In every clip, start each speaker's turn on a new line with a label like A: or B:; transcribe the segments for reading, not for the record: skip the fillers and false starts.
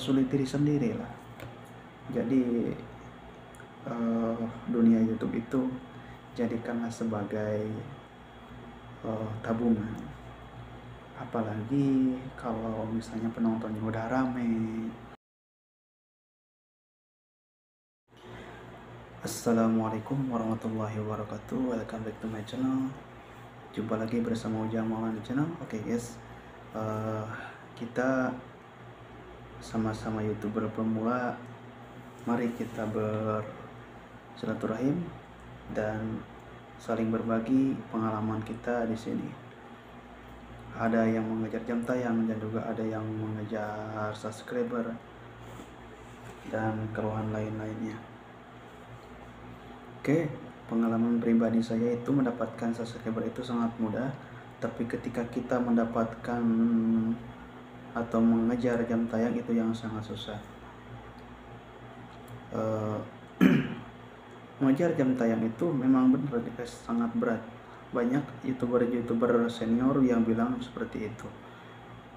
A: mempersulit diri sendiri lah. Jadi dunia YouTube itu jadikanlah sebagai tabungan. Apalagi kalau misalnya penontonnya udah rame. Assalamualaikum warahmatullahi wabarakatuh. Welcome back to my channel. Jumpa lagi bersama Ujang Maulana channel. Oke guys, kita sama-sama YouTuber pemula. Mari kita bersilaturahim dan saling berbagi pengalaman kita di sini. Ada yang mengejar jam tayang dan juga ada yang mengejar subscriber dan keluhan lain-lainnya. Oke, pengalaman pribadi saya itu mendapatkan subscriber itu sangat mudah, tapi ketika kita mendapatkan atau mengejar jam tayang itu yang sangat susah. Mengejar jam tayang itu memang benar guys, sangat berat. Banyak youtuber senior yang bilang seperti itu.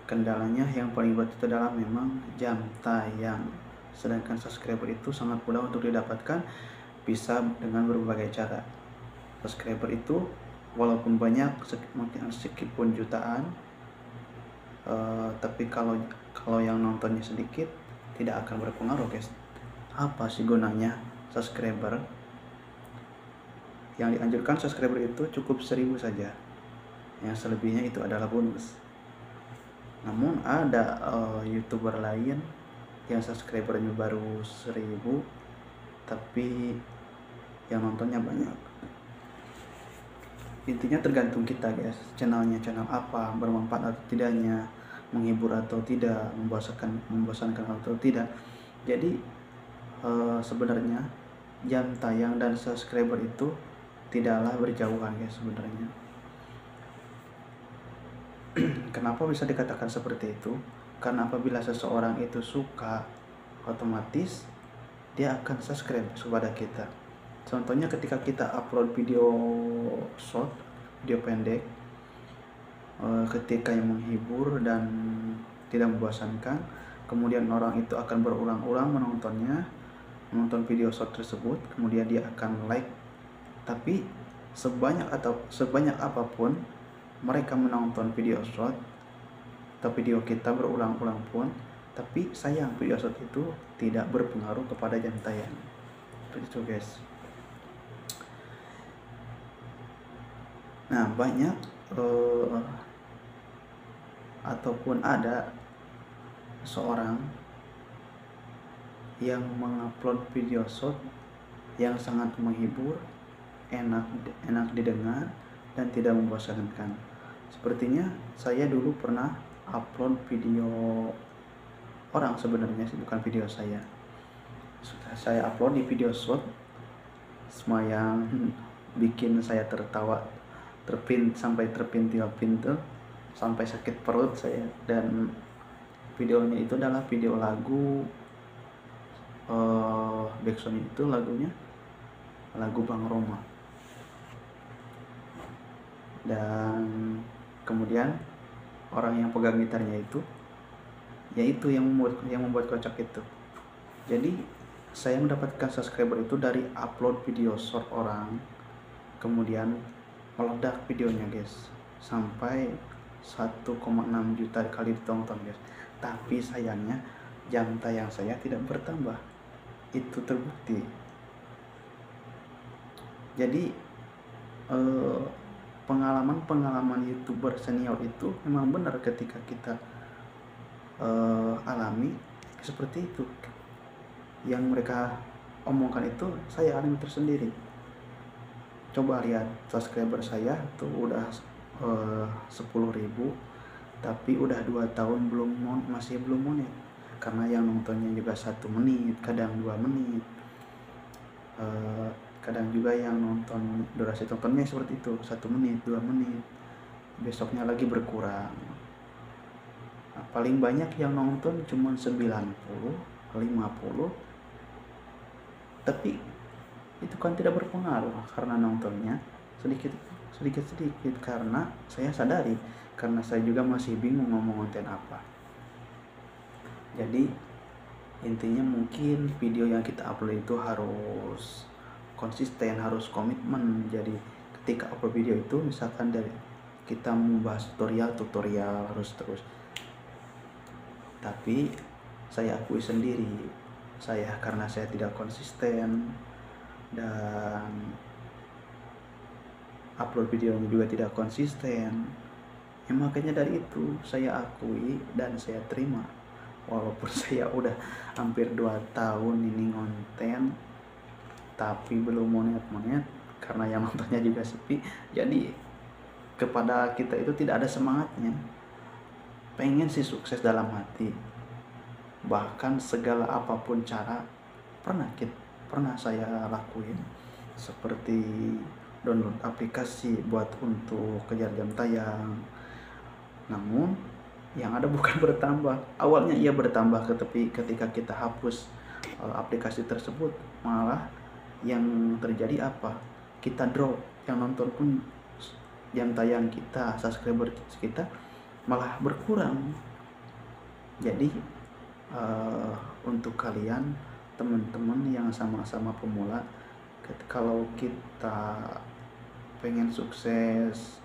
A: Kendalanya yang paling berat itu adalah memang jam tayang. Sedangkan subscriber itu sangat mudah untuk didapatkan, bisa dengan berbagai cara. Subscriber itu walaupun banyak, meskipun jutaan, tapi kalau yang nontonnya sedikit tidak akan berpengaruh guys. Apa sih gunanya subscriber? Yang dianjurkan subscriber itu cukup 1000 saja, yang selebihnya itu adalah bonus. Namun ada youtuber lain yang subscribernya baru 1000 tapi yang nontonnya banyak. Intinya tergantung kita guys, channel apa, bermanfaat atau tidaknya, menghibur atau tidak, membosankan atau tidak. Jadi sebenarnya jam tayang dan subscriber itu tidaklah berjauhan guys sebenarnya. Kenapa bisa dikatakan seperti itu? Karena apabila seseorang itu suka, otomatis dia akan subscribe kepada kita. Contohnya ketika kita upload video short, video pendek, ketika yang menghibur dan tidak membosankan, kemudian orang itu akan berulang-ulang menonton video short tersebut, kemudian dia akan like. Tapi sebanyak apapun mereka menonton video short atau video kita berulang-ulang pun, tapi sayang video short itu tidak berpengaruh kepada jam tayang. Begitu guys. Nah, banyak ataupun ada seorang yang mengupload video short yang sangat menghibur, enak didengar dan tidak membosankan. Sepertinya saya dulu pernah upload video orang, sebenarnya bukan video saya. Saya upload di video short yang bikin saya tertawa sampai terpintil-pintil, sampai sakit perut saya. Dan videonya itu adalah video lagu backsound itu lagu Bang Roma. Dan kemudian orang yang pegang gitarnya itu yaitu yang membuat kocak itu. Jadi saya mendapatkan subscriber itu dari upload video short orang, kemudian meledak videonya guys, sampai 1,6 juta kali ditonton guys. Tapi sayangnya jam tayang saya tidak bertambah, itu terbukti. Jadi pengalaman youtuber senior itu memang benar ketika kita alami seperti itu. Yang mereka omongkan itu saya alami tersendiri. Coba lihat subscriber saya tuh udah 10.000, tapi udah 2 tahun masih belum monet, karena yang nontonnya juga 1 menit, kadang 2 menit, kadang juga yang nonton durasi tontonnya seperti itu 1 menit, 2 menit, besoknya lagi berkurang. Nah, paling banyak yang nonton cuma 90, 50, tapi itu kan tidak berpengaruh karena nontonnya sedikit, karena saya sadari, karena saya juga masih bingung ngomong konten apa. Jadi Intinya mungkin video yang kita upload itu harus konsisten, harus komitmen. Jadi ketika upload video itu misalkan dari kita membahas tutorial harus terus. Tapi saya akui sendiri, karena saya tidak konsisten dan upload videonya juga tidak konsisten, ya makanya dari itu saya akui dan saya terima. Walaupun saya udah hampir 2 tahun ini ngonten tapi belum monet-monet karena yang nontonnya juga sepi. Jadi kepada kita itu tidak ada semangatnya. Pengen sih sukses dalam hati, bahkan segala apapun cara pernah saya lakuin, seperti download aplikasi buat untuk kejar jam tayang. Namun yang ada bukan bertambah, awalnya ia bertambah, tapi ketika kita hapus aplikasi tersebut, malah yang terjadi apa? Kita drop, yang nonton pun, jam tayang kita, subscriber kita malah berkurang. Jadi untuk kalian teman-teman yang sama-sama pemula, kalau kita pengen sukses,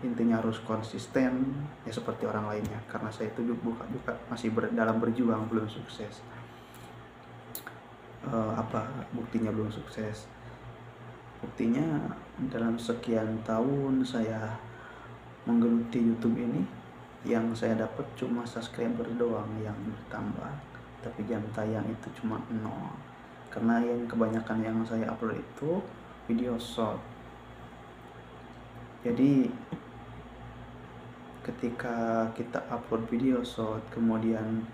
A: intinya harus konsisten ya seperti orang lainnya. Karena saya itu juga masih dalam berjuang, belum sukses. Apa buktinya belum sukses? Buktinya dalam sekian tahun saya menggeluti YouTube ini, yang saya dapat cuma subscriber doang yang bertambah, tapi jam tayang itu cuma 0. Karena yang kebanyakan yang saya upload itu video short. Jadi ketika kita upload video short, kemudian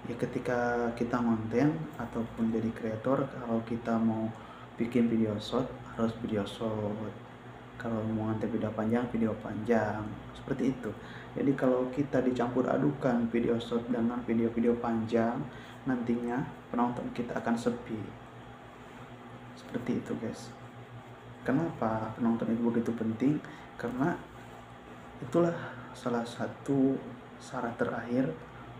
A: ya ketika kita konten ataupun jadi kreator, kalau kita mau bikin video short harus video short, kalau mau ngonten video panjang, seperti itu. Jadi kalau kita dicampur adukan video short dengan video panjang, nantinya penonton kita akan sepi. Seperti itu guys. Kenapa penonton itu begitu penting? Karena itulah salah satu syarat terakhir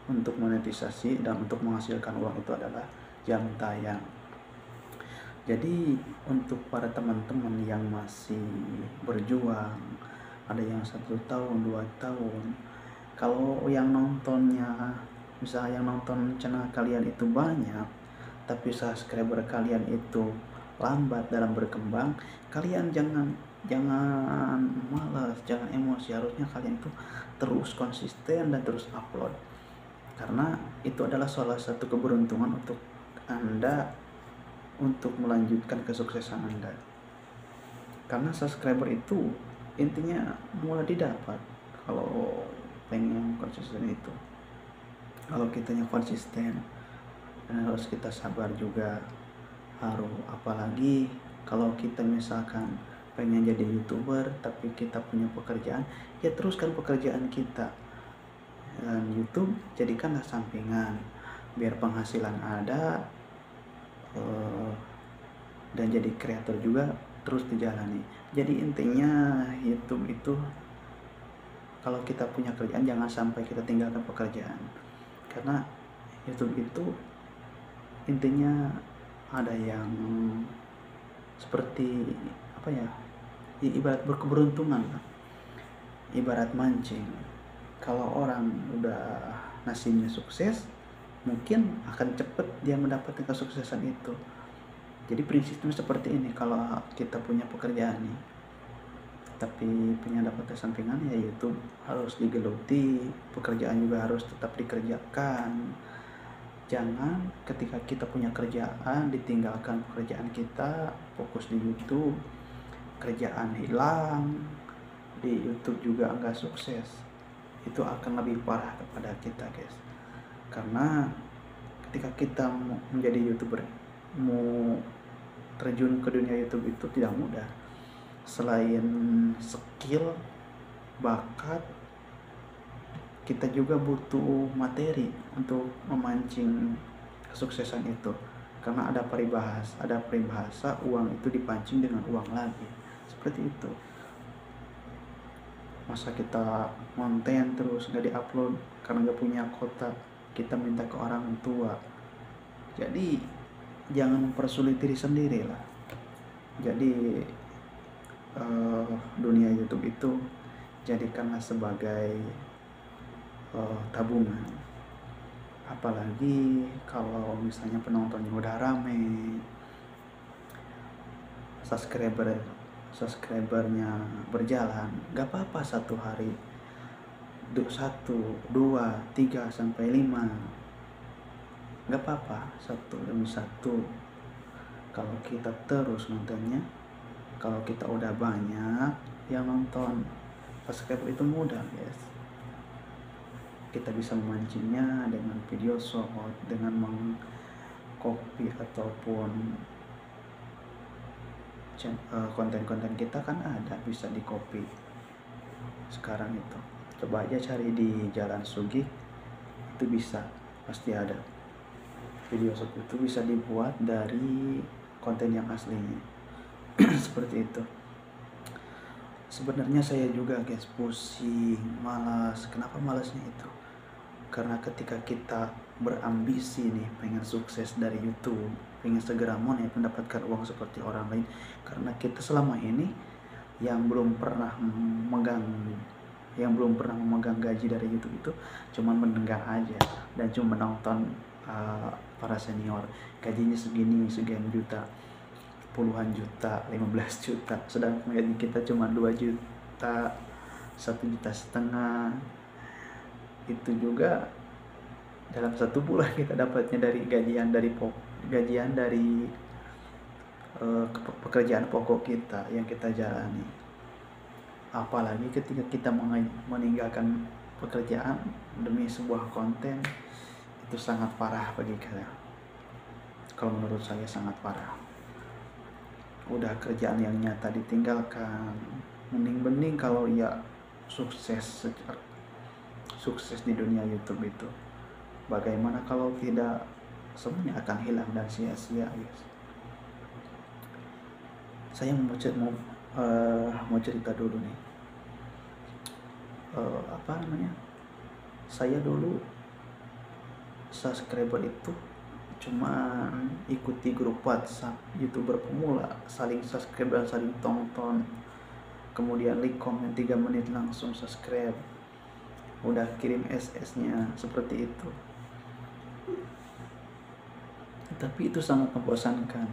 A: untuk monetisasi dan untuk menghasilkan uang, itu adalah jam tayang. Jadi untuk para teman-teman yang masih berjuang, ada yang 1 tahun, 2 tahun, kalau yang nontonnya, misalnya yang nonton channel kalian itu banyak, tapi subscriber kalian itu lambat dalam berkembang, kalian jangan malas, jangan emosi. Harusnya kalian itu terus konsisten dan terus upload, karena itu adalah salah satu keberuntungan untuk Anda untuk melanjutkan kesuksesan Anda. Karena subscriber itu intinya mulai didapat kalau pengen konsisten itu. Kalau kitanya konsisten, dan harus kita sabar juga. Apalagi kalau kita misalkan pengen jadi YouTuber tapi kita punya pekerjaan, ya teruskan pekerjaan kita, dan YouTube jadikanlah sampingan biar penghasilan ada, dan jadi kreator juga terus dijalani. Jadi intinya YouTube itu, kalau kita punya kerjaan jangan sampai kita tinggalkan pekerjaan, karena YouTube itu intinya ada yang seperti apa ya, ibarat berkeberuntungan, ibarat mancing. Kalau orang udah nasibnya sukses, mungkin akan cepat dia mendapatkan kesuksesan itu. Jadi prinsipnya seperti ini. Kalau kita punya pekerjaan nih, tapi pendapatan sampingan, ya YouTube harus digeluti, pekerjaan juga harus tetap dikerjakan. Jangan ketika kita punya kerjaan ditinggalkan pekerjaan kita, fokus di YouTube, kerjaan hilang, di YouTube juga enggak sukses. Itu akan lebih parah kepada kita guys. Karena ketika kita mau menjadi YouTuber, mau terjun ke dunia YouTube itu tidak mudah. Selain skill, bakat, kita juga butuh materi untuk memancing kesuksesan itu. Karena ada peribahasa uang itu dipancing dengan uang lagi, seperti itu. Masa kita konten terus nggak diupload, karena nggak punya kuota kita minta ke orang tua. Jadi jangan mempersulit diri sendiri lah. Jadi dunia YouTube itu jadikanlah sebagai tabungan. Apalagi kalau misalnya penontonnya udah rame, subscribernya berjalan, gak apa-apa 1 hari 1, 2, 3 sampai 5, gak apa-apa 1 demi 1. Kalau kita terus nontonnya, kalau kita udah banyak yang nonton, subscriber itu mudah guys. Kita bisa memancingnya dengan video short, dengan mengcopy ataupun konten-konten kita kan ada bisa di copy sekarang itu. Coba aja cari di Jalan Sugih, itu bisa, pasti ada video short itu bisa dibuat dari konten yang aslinya. Seperti itu. Sebenarnya saya juga guys pusing, malas. Kenapa malasnya itu? Karena ketika kita berambisi nih pengen sukses dari YouTube, pengen segera mendapatkan uang seperti orang lain, karena kita selama ini yang belum pernah memegang gaji dari YouTube itu cuma mendengar aja dan cuma menonton para senior gajinya segini, sekian juta, puluhan juta, 15 juta, sedangkan gaji kita cuma 2 juta, 1,5 juta. Itu juga dalam 1 bulan kita dapatnya dari gajian dari pekerjaan pokok kita yang kita jalani. Apalagi ketika kita meninggalkan pekerjaan demi sebuah konten, itu sangat parah bagi kita. Kalau menurut saya sangat parah. Udah kerjaan yang nyata ditinggalkan, mending kalau ya sukses di dunia YouTube itu. Bagaimana kalau tidak, semuanya akan hilang dan sia-sia guys. Saya mau cerita dulu nih. Saya dulu subscriber itu cuma ikuti grup WhatsApp YouTuber pemula, saling subscribe dan saling tonton, kemudian like komen 3 menit langsung subscribe, udah kirim SS-nya seperti itu. Tapi itu sangat membosankan,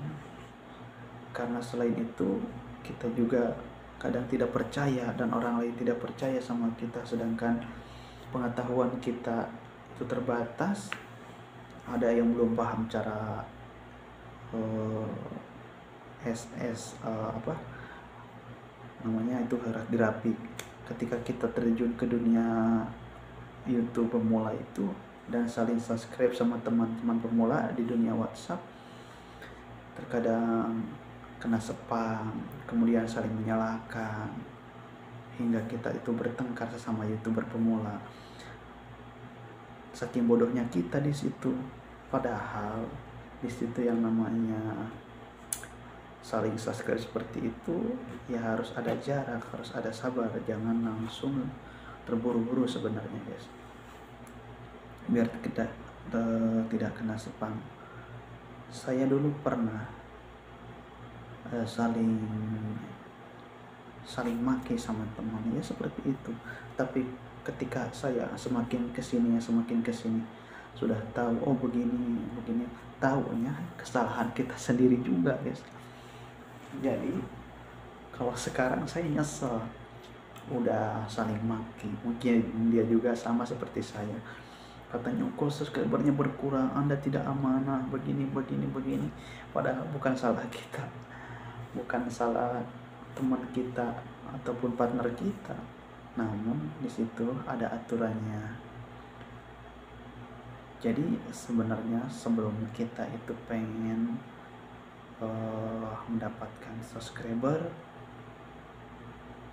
A: karena selain itu kita juga kadang tidak percaya dan orang lain tidak percaya sama kita, sedangkan pengetahuan kita itu terbatas. Ada yang belum paham cara grafik. Ketika kita terjun ke dunia YouTube pemula itu dan saling subscribe sama teman-teman pemula di dunia WhatsApp, terkadang kena spam, kemudian saling menyalahkan, hingga kita itu bertengkar sesama YouTuber pemula. Saking bodohnya kita di situ. Padahal di situ yang namanya saling subscribe seperti itu ya harus ada jarak, harus ada sabar, jangan langsung terburu-buru sebenarnya guys, biar tidak kena spam. Saya dulu pernah saling maki sama teman ya seperti itu. Tapi ketika saya semakin kesini sudah tahu, oh begini, tahunya kesalahan kita sendiri juga guys. Jadi kalau sekarang saya nyesel udah saling maki. Mungkin dia juga sama seperti saya, katanya kok subscribernya berkurang, Anda tidak amanah, begini. Padahal bukan salah kita, bukan salah teman kita ataupun partner kita, namun di situ ada aturannya. Jadi sebenarnya sebelum kita itu pengen mendapatkan subscriber,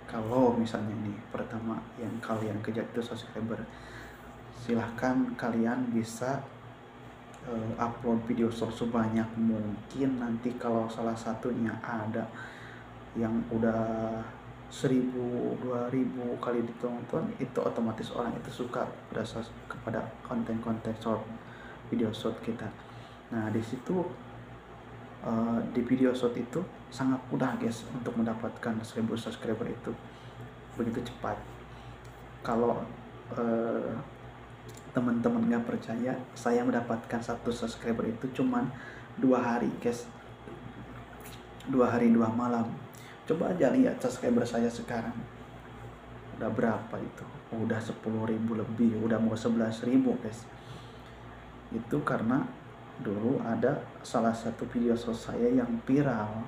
A: kalau misalnya nih pertama yang kalian kejar itu subscriber, silahkan kalian bisa upload video short sebanyak mungkin. Nanti kalau salah satunya ada yang udah 1.000, 2.000 kali ditonton, itu otomatis orang itu suka daripada konten-konten short, video short kita. Nah di situ di video short itu sangat mudah guys untuk mendapatkan 1000 subscriber itu begitu cepat. Kalau teman-teman nggak percaya, saya mendapatkan 1 subscriber itu cuman 2 hari guys, 2 hari 2 malam. Coba aja lihat subscriber saya sekarang udah berapa itu, udah 10.000 lebih, udah mau 11.000 guys. Itu karena dulu ada salah satu video saya yang viral,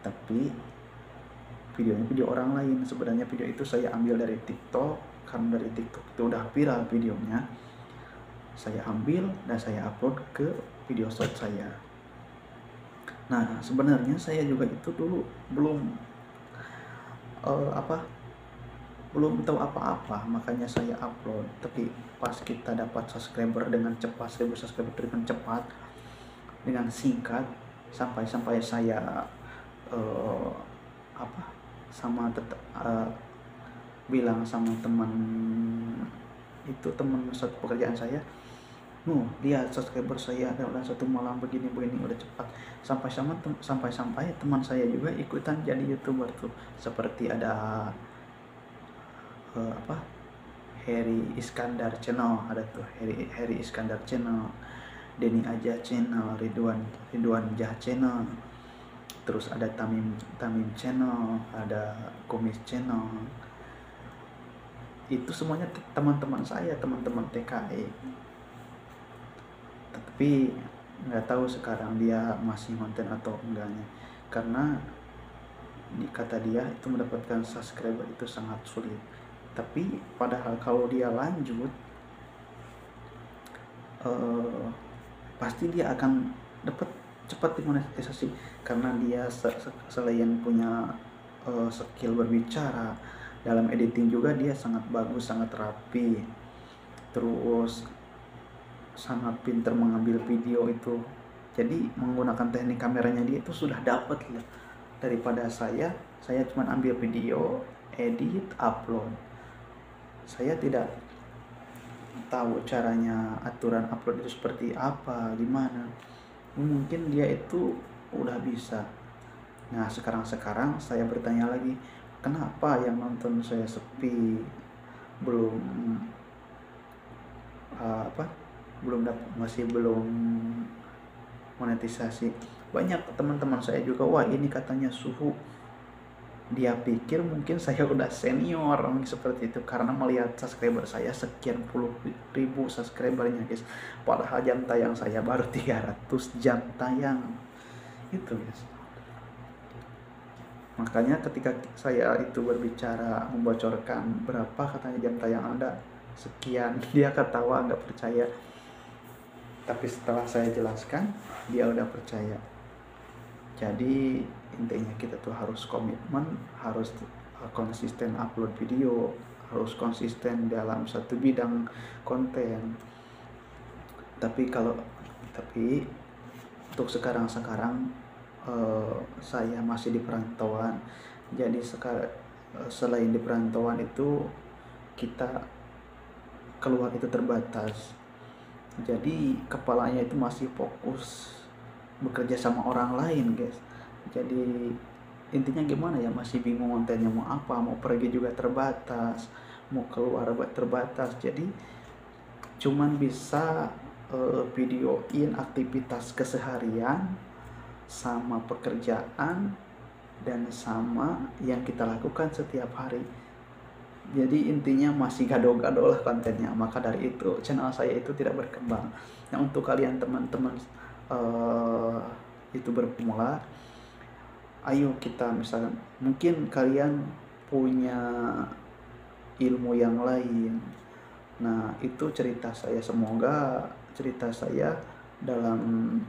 A: tapi videonya video orang lain. Sebenarnya video itu saya ambil dari TikTok, karena dari TikTok itu udah viral videonya, saya ambil dan saya upload ke video short saya. Nah sebenarnya saya juga itu dulu belum belum tahu apa-apa, makanya saya upload. Tapi pas kita dapat subscriber dengan cepat, 1000 subscriber dengan cepat, dengan singkat, sampai saya bilang sama teman itu, teman satu pekerjaan saya, lihat subscriber saya dalam 1 malam begini udah cepat. Sampai teman saya juga ikutan jadi YouTuber tuh, seperti ada Heri Iskandar channel, ada tuh Heri Iskandar channel, Denny Aja channel, Ridwan Jah channel, terus ada Tamim channel, ada Kumis channel. Itu semuanya teman-teman saya, teman-teman TKI. Tapi nggak tahu sekarang dia masih konten atau enggaknya, karena kata dia itu mendapatkan subscriber itu sangat sulit. Tapi padahal kalau dia lanjut pasti dia akan dapat cepat dimonetisasi, karena dia selain punya skill berbicara, dalam editing juga dia sangat bagus, sangat rapi, terus sangat pintar mengambil video itu. Jadi menggunakan teknik kameranya dia itu sudah dapat lah daripada saya cuma ambil video, edit, upload. Saya tidak tahu caranya, aturan upload itu seperti apa, gimana. Mungkin dia itu udah bisa. Nah sekarang saya bertanya lagi, kenapa yang nonton saya sepi, belum masih belum monetisasi. Banyak teman-teman saya juga, wah ini katanya suhu. Dia pikir mungkin saya udah senior seperti itu, karena melihat subscriber saya sekian puluh ribu subscribernya guys, padahal jam tayang saya baru 300 jam tayang itu guys. Makanya ketika saya itu berbicara membocorkan berapa katanya jam tayang Anda, sekian, dia ketawa nggak percaya. Tapi setelah saya jelaskan, dia udah percaya. Jadi intinya kita tuh harus komitmen, harus konsisten upload video, harus konsisten dalam satu bidang konten. Tapi untuk sekarang saya masih di perantauan. Jadi selain di perantauan itu, kita keluar itu terbatas. Jadi kepalanya itu masih fokus bekerja sama orang lain guys. Jadi intinya gimana ya, masih bingung kontennya mau apa, mau pergi juga terbatas, mau keluar terbatas. Jadi cuman bisa videoin aktivitas keseharian sama pekerjaan dan sama yang kita lakukan setiap hari. Jadi intinya masih gado-gado lah kontennya. Maka dari itu channel saya itu tidak berkembang. Nah untuk kalian teman-teman YouTuber pemula, ayo kita misalkan, mungkin kalian punya ilmu yang lain. Nah itu cerita saya, semoga cerita saya dalam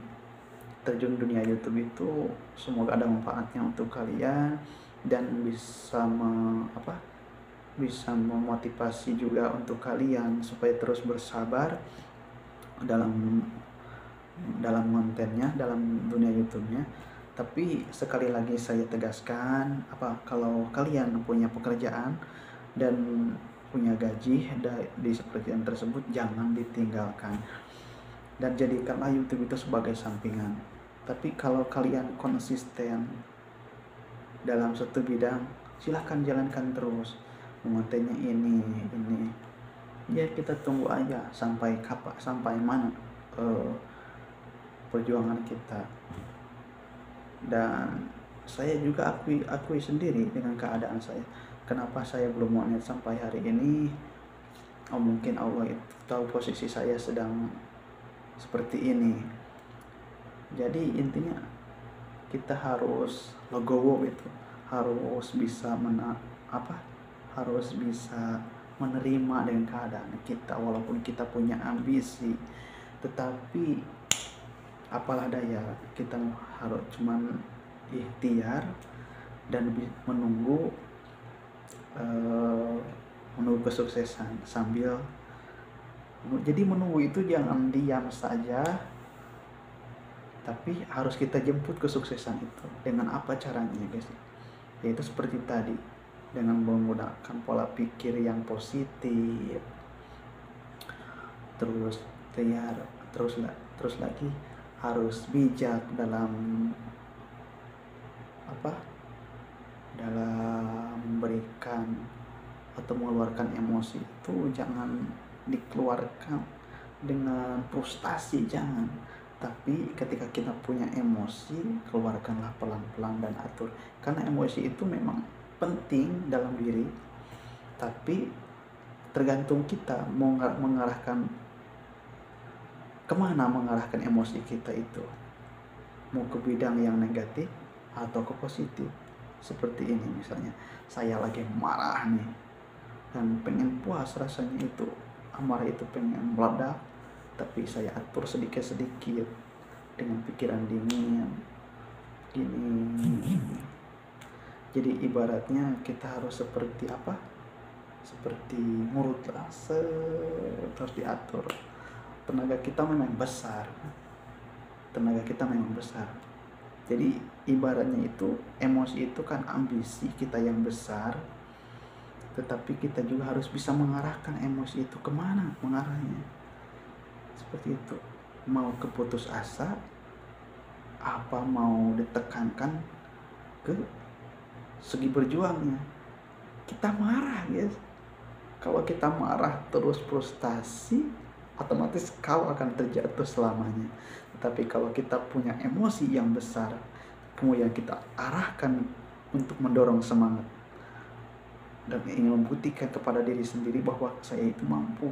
A: terjun dunia YouTube itu semoga ada manfaatnya untuk kalian, dan bisa memotivasi juga untuk kalian supaya terus bersabar dalam kontennya, dalam dunia YouTube-nya. Tapi sekali lagi saya tegaskan, kalau kalian punya pekerjaan dan punya gaji di pekerjaan tersebut, jangan ditinggalkan dan jadikanlah YouTube itu sebagai sampingan. Tapi kalau kalian konsisten dalam satu bidang, silahkan jalankan terus. Mengontennya ini ya, kita tunggu aja sampai mana perjuangan kita. Dan saya juga akui sendiri dengan keadaan saya, kenapa saya belum monet sampai hari ini. Mungkin Allah itu tahu posisi saya sedang seperti ini. Jadi intinya kita harus legowo itu, harus bisa harus bisa menerima dengan keadaan kita, walaupun kita punya ambisi. Tetapi apalah daya, kita harus cuman ikhtiar dan menunggu kesuksesan sambil. Jadi menunggu itu jangan diam saja, tapi harus kita jemput kesuksesan itu. Dengan apa caranya guys? Yaitu seperti tadi, dengan menggunakan pola pikir yang positif, terus lagi harus bijak dalam memberikan atau mengeluarkan emosi itu. Jangan dikeluarkan dengan frustasi, jangan. Tapi ketika kita punya emosi, keluarkanlah pelan-pelan dan atur. Karena emosi itu memang penting dalam diri, tapi tergantung kita mau mengarahkan kemana, mengarahkan emosi kita itu. Mau ke bidang yang negatif atau ke positif. Seperti ini misalnya, saya lagi marah nih dan pengen puas rasanya itu, amarah itu pengen meledak, tapi saya atur sedikit-sedikit dengan pikiran dingin gini. Jadi ibaratnya kita harus seperti ngurut lah, harus diatur. Tenaga kita memang besar. Jadi ibaratnya itu, emosi itu kan ambisi kita yang besar, tetapi kita juga harus bisa mengarahkan emosi itu kemana mengarahnya. Seperti itu. Mau keputus asa, apa mau ditekankan ke segi berjuangnya. Kita marah guys. Kalau kita marah terus frustasi, otomatis kau akan terjatuh selamanya. Tetapi kalau kita punya emosi yang besar, kemudian kita arahkan untuk mendorong semangat dan ingin membuktikan kepada diri sendiri bahwa saya itu mampu,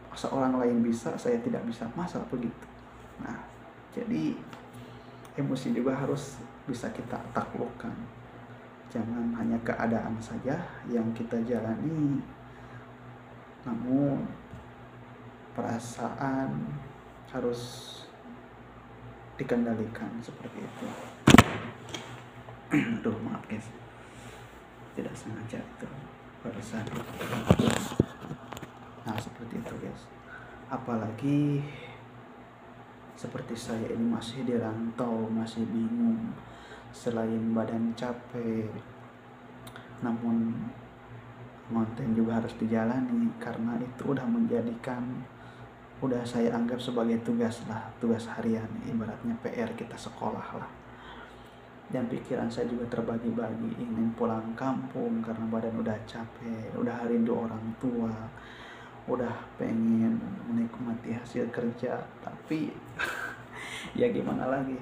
A: masa orang lain bisa, saya tidak bisa, masa begitu. Nah, jadi emosi juga harus bisa kita taklukkan. Jangan hanya keadaan saja yang kita jalani, namun perasaan harus dikendalikan, seperti itu. Aduh, maaf guys, tidak sengaja itu barusan. Nah, seperti itu guys. Apalagi seperti saya ini masih di rantau, masih bingung. Selain badan capek, namun konten juga harus dijalani, karena itu udah saya anggap sebagai tugas harian, ibaratnya PR kita sekolah lah. Dan pikiran saya juga terbagi-bagi, ingin pulang kampung karena badan udah capek, udah rindu orang tua, udah pengen menikmati hasil kerja, tapi ya gimana lagi,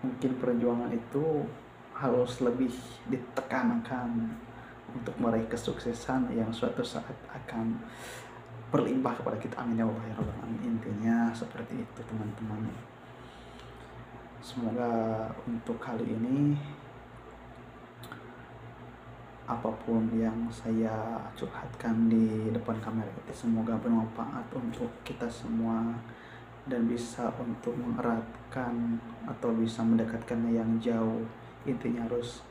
A: mungkin perjuangan itu harus lebih ditekankan untuk meraih kesuksesan yang suatu saat akan berlimpah kepada kita. Amin ya Allah ya Rabbal Alamin. Intinya seperti itu teman-teman. Semoga untuk kali ini apapun yang saya curhatkan di depan kamera itu semoga bermanfaat untuk kita semua dan bisa untuk mengeratkan atau bisa mendekatkannya yang jauh. Intinya harus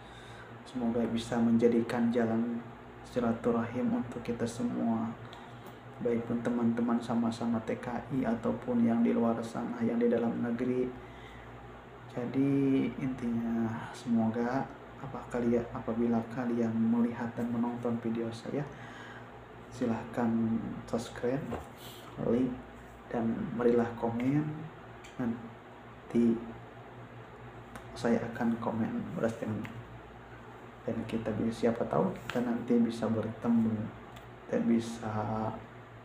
A: semoga bisa menjadikan jalan silaturahim untuk kita semua, baik pun teman-teman sama-sama TKI ataupun yang di luar sana, yang di dalam negeri. Jadi intinya semoga apabila kalian melihat dan menonton video saya, silahkan subscribe, like, dan berilah komen. Nanti saya akan komen berdasarkan, dan kita siapa tahu kita nanti bisa bertemu dan bisa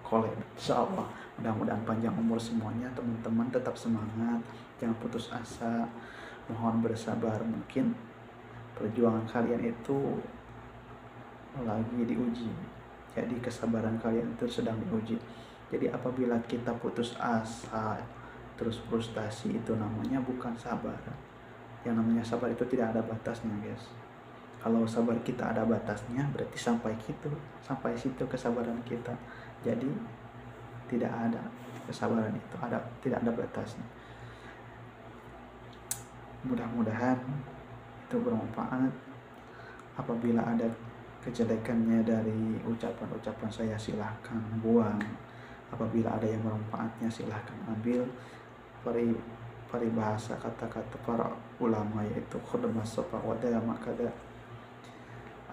A: collab, insyaallah. Mudah-mudahan panjang umur semuanya. Teman-teman tetap semangat, jangan putus asa, mohon bersabar. Mungkin perjuangan kalian itu lagi diuji, jadi kesabaran kalian itu sedang diuji. Jadi apabila kita putus asa terus frustasi, itu namanya bukan sabar. Yang namanya sabar itu tidak ada batasnya, guys. Kalau sabar kita ada batasnya, berarti sampai situ kesabaran kita. Jadi tidak ada kesabaran itu, tidak ada batasnya. Mudah-mudahan itu bermanfaat. Apabila ada kejelekannya dari ucapan-ucapan saya, silahkan buang. Apabila ada yang bermanfaatnya, silahkan ambil. Paribahasa kata-kata para ulama, yaitu khudamah sofa wadaya, maka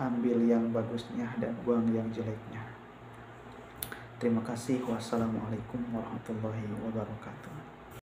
A: ambil yang bagusnya dan buang yang jeleknya. Terima kasih. Wassalamualaikum warahmatullahi wabarakatuh.